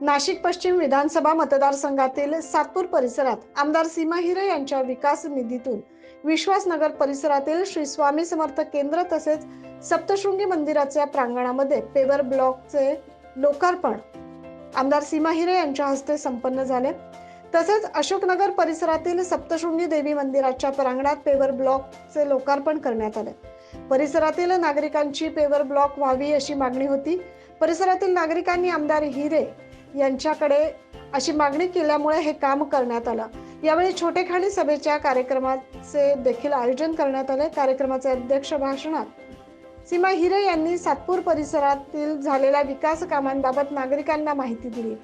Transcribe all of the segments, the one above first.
नाशिक पश्चिम विधानसभा मतदारसंघातील सातपूर परिसरात आमदार सीमा हिरे यांच्या विकास निधीतून विश्वासनगर परिसरातील श्री स्वामी समर्थ केंद्र तसेच सप्तशृंगी मंदिराच्या प्रांगणामध्ये पेवर ब्लॉकचे लोकार्पण आमदार सीमा हिरे यांच्या हस्ते संपन्न झाले। तसेच अशोकनगर परिसरातील सप्तशृंगी देवी मंदिराच्या प्रांगणात पेवर ब्लॉकचे लोकार्पण करण्यात आले। परिसरातील नागरिकांची पेवर ब्लॉक व्हावी अशी मागणी होती। परिसरातील नागरिकांनी आमदार हिरे यांच्याकडे अशी मागणी केल्यामुळे हे काम करण्यात आलं। यावेळी छोटेखानी सभेच्या कार्यक्रमाचे देखील आयोजन करण्यात आले। कार्यक्रमाचे अध्यक्ष भाषणात सीमा हिरे यांनी सातपूर परिसरातील झालेल्या विकास कामांबाबत नागरिकांना माहिती दिली।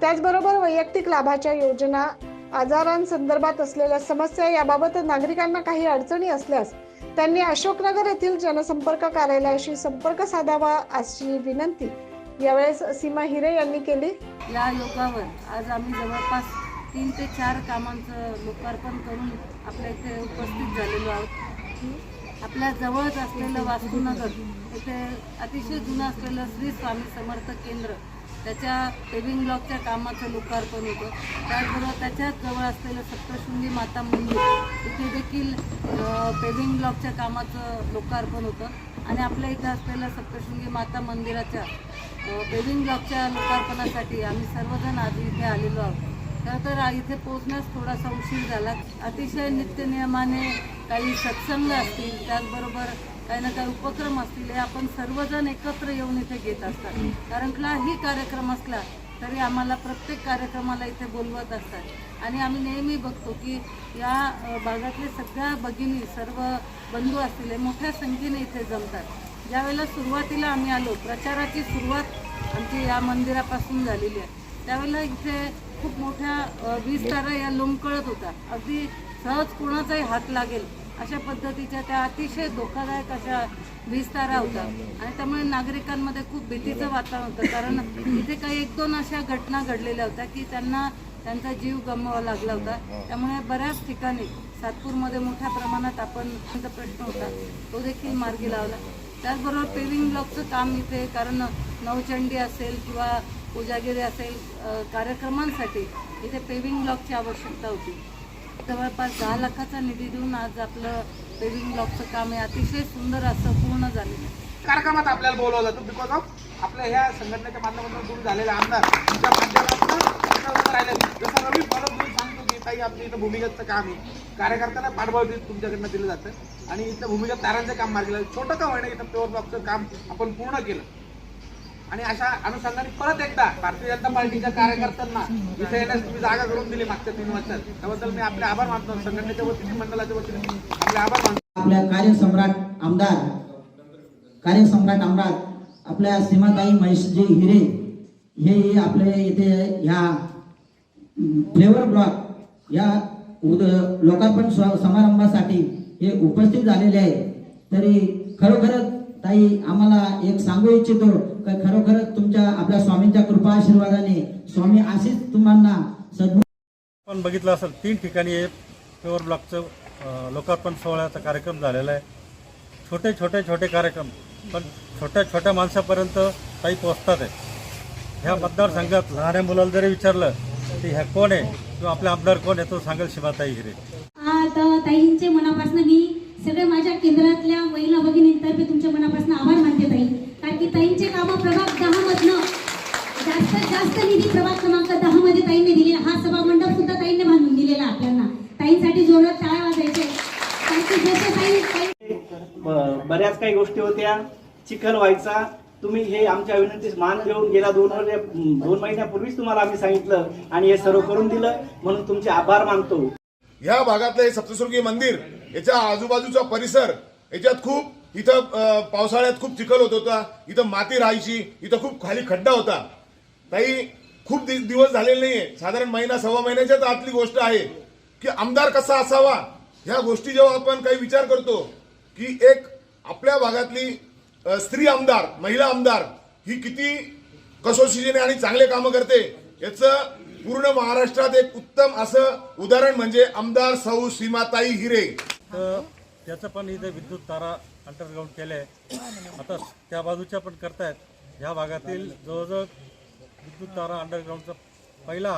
त्याचबरोबर वैयक्तिक लाभाच्या योजना, आजारांसंदर्भात असलेल्या समस्या याबाबत नागरिकांना काही अडचणी असल्यास त्यांनी अशोकनगर येथील जनसंपर्क कार्यालयाशी संपर्क साधावा अशी विनंती यावेळेस सीमा हिरे यांनी केली। या योगावर आज आम्ही जवळपास 3 ते 4 कामांचं लोकार्पण करून आपल्या इथे उपस्थित झालेलो आहोत। आपल्या जवळच असलेलं वास्तुनगर इथे अतिशय जुनं असलेलं श्री स्वामी समर्थ केंद्र त्याच्या पेविंग ब्लॉकच्या कामाचं लोकार्पण होतं। त्याचबरोबर त्याच्याच जवळ असलेलं सप्तशृंगी माता मंदिर इथे देखील पेविंग ब्लॉकच्या कामाचं लोकार्पण होतं आणि आपल्या इथं असलेलं सप्तशृंगी माता मंदिराच्या पेविंग ब्लॉकच्या लोकार्पणासाठी आम्ही सर्वजण आज इथे आलेलो आहोत। खरं तर इथे पोहोचण्यास थोडासा उशीर झाला। अतिशय नित्यनियमाने काही सत्संग असतील, त्याचबरोबर काही ना काही उपक्रम असतील, हे आपण सर्वजण एकत्र येऊन इथे घेत असतात। कारण कुठलाही कार्यक्रम असला तरी आम्हाला प्रत्येक कार्यक्रमाला इथे बोलवत असतात आणि आम्ही नेहमी बघतो की या भागातले सगळ्या भगिनी, सर्व बंधू असतील, हे मोठ्या संख्येने इथे जमतात। ज्यावेळेला सुरुवातीला आम्ही आलो, प्रचाराची सुरुवात आमची या मंदिरापासून झालेली आहे, त्यावेळेला इथे खूप मोठ्या 20 तारा या लोंबकळत होता। अगदी सहज कोणाचाही हात लागेल अशा पद्धतीच्या त्या अतिशय धोकादायक अशा 20 तारा होता आणि त्यामुळे नागरिकांमध्ये खूप भीतीचं वातावरण होतं। कारण इथे काही 1-2 अशा घटना घडलेल्या होत्या की त्यांना त्यांचा जीव गमवावा लागला होता। त्यामुळे बऱ्याच ठिकाणी सातपूरमध्ये मोठ्या प्रमाणात त्यांचा प्रश्न होता, तो देखील मार्गी लावला। त्याचबरोबर पेविंग ब्लॉकचं काम इथे, कारण नवचंडी असेल किंवा पूजागिरी असेल, कार्यक्रमांसाठी इथे पेविंग ब्लॉकची आवश्यकता होती। जवळपास 10 लाखाचा निधी देऊन आज आपलं पेविंग ब्लॉकचं काम हे अतिशय सुंदर असं पूर्ण झालेलं आहे। कार्यक्रमात आपल्याला बोलवलं तर बिकॉज ऑफ आपल्या ह्या संघटनेच्या माध्यमातून दूर झालेले आमदार तुमच्या माध्यमातून राहिले। जसं रवी परब सांगतो की काही आपल्या इथं भूमिगतचं काम आहे, कार्यकर्त्यांना पाठबळ तुमच्याकडनं दिलं जातं आणि इथं भूमिगत तारांचं काम मार्गी लागलं। छोटं का होईना इथं पेवर ब्लॉकचं काम आपण पूर्ण केलं आणि अशा अनुषंगाने परत एकदा भारतीय जनता पार्टीच्या कार्यकर्त्यांना इथे येण्यास तुम्ही जागा करून दिली मागच्या 3 वर्षात, त्याबद्दल मी आपले आभार मानतो। संघटनेच्या वतीने, मंडळाच्या वतीने आपले आभार मानतो। आपल्या कार्यसम्राट आमदार आपल्या सीमाताई महेशजी हिरे हे आपल्या इथे ह्या फ्लेवर ब्लॉक या लोकार्पण समारंभासाठी हे उपस्थित झालेले आहे। तरी खरोखरच ताई आम्हाला एक सांगू इच्छितो की खरोखरच तुमच्या आपल्या स्वामींच्या कृपा आशीर्वादाने स्वामी आशीष तुम्हाला सद्गुण। आपण बघितलं असेल 3 ठिकाणी पेवर ब्लॉकचं लोकार्पण सोहळ्याचा कार्यक्रम झालेला आहे। छोटे कार्यक्रम पण छोट्या माणसापर्यंत ताई पोहोचतात आहे। ह्या मतदारसंघात लहान मुलाला जरी विचारलं की ह्या कोण आहे किंवा आपले आमदार कोण आहे, तो सांगेल सीमाताई हिरे। आता ताईंचे मनापासून मी सगळे माझ्या केंद्रातल्या महिला भगिनींतर्फे तुमच्या मनापासून आभार मानते ताई। कारण की ताईंचे कामं प्रभाग 10 मधनं जास्तीत जास्त निधी प्रभाग क्रमांक 10 मध्ये ताईंनी दिलेला, हा सभा मंडप सुद्धा ताईंनी बांधून दिलेला आपल्याला। ताईंसाठी जोरात टाळ्या वाजायचे। कारण की जसे ताई बऱ्याच काही गोष्टी होत्या, चिखल व्हायचा, तुम्ही हे आमच्या विनंतीस मान घेऊन गेल्या 2 महिन्यापूर्वीच तुम्हाला आम्ही सांगितलं आणि हे सर्व करून दिलं, म्हणून तुमचे आभार मानतो। ह्या भागातलं हे सप्तशृंगी मंदिर, याच्या आजूबाजूचा परिसर, याच्यात खूप इथं पावसाळ्यात खूप चिखल होत होता, इथं माती राहायची, इथं खूप खाली खड्डा होता। ताई खूप दिवस झालेले नाहीये, साधारण महिना सव्वा महिन्याच्याच आतली गोष्ट आहे की आमदार कसा असावा। ह्या गोष्टी जेव्हा आपण काही विचार करतो की एक आपल्या भागातली स्त्री आमदार, महिला आमदार ही किती कसोशीने आणि चांगले कामं करते, याचं पूर्ण महाराष्ट्रात एक उत्तम असं उदाहरण म्हणजे आमदार सौ सीमाताई हिरे। तर त्याचं पण इथे विद्युत तारा अंडरग्राउंड केले, आता त्या बाजूच्या पण करतायत। ह्या भागातील जवळजवळ विद्युत तारा अंडरग्राऊंडचा पहिला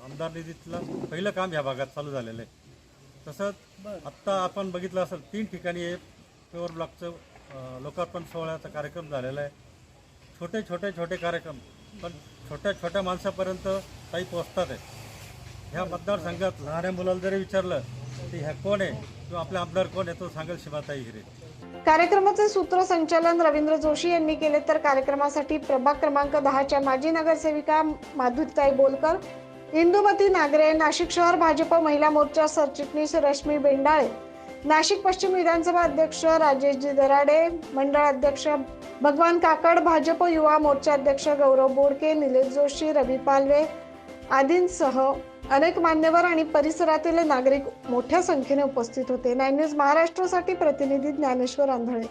आमदार निधीतलं पहिलं काम ह्या भागात चालू झालेलं आहे. तसंच आत्ता आपण बघितलं असेल 3 ठिकाणी हे पेवर ब्लॉकचं लोकार्पण सोहळ्याचा कार्यक्रम झालेला आहे. छोटे कार्यक्रम पण छोट्या माणसापर्यंत काही पोचतात आहे. ह्या मतदारसंघात लहान्या मुलाला जरी विचारलं की ह्या कोण आहे किंवा आपले आमदार कोण आहे तो सांगेल शिवाताई हिरे. कार्यक्रमाचे सूत्रसंचालन रवींद्र जोशी यांनी केले, तर कार्यक्रमासाठी प्रभाग क्रमांक 10च्या माजी नगरसेविका माधुरीताई बोलकर, इंदुमती नागरे, नाशिक शहर भाजप महिला मोर्चा सरचिटणीस रश्मी बेंडाळे, नाशिक पश्चिम विधानसभा अध्यक्ष राजेशजी दराडे, मंडळ अध्यक्ष भगवान काकड, भाजप युवा मोर्चा अध्यक्ष गौरव बोडके, निलेश जोशी, रवी पालवे आदींसह अनेक मान्यवर आणि परिसरातील नागरिक मोठ्या संख्येने उपस्थित होते. 9 न्यूज महाराष्ट्रासाठी प्रतिनिधी ज्ञानेश्वर आंधळे.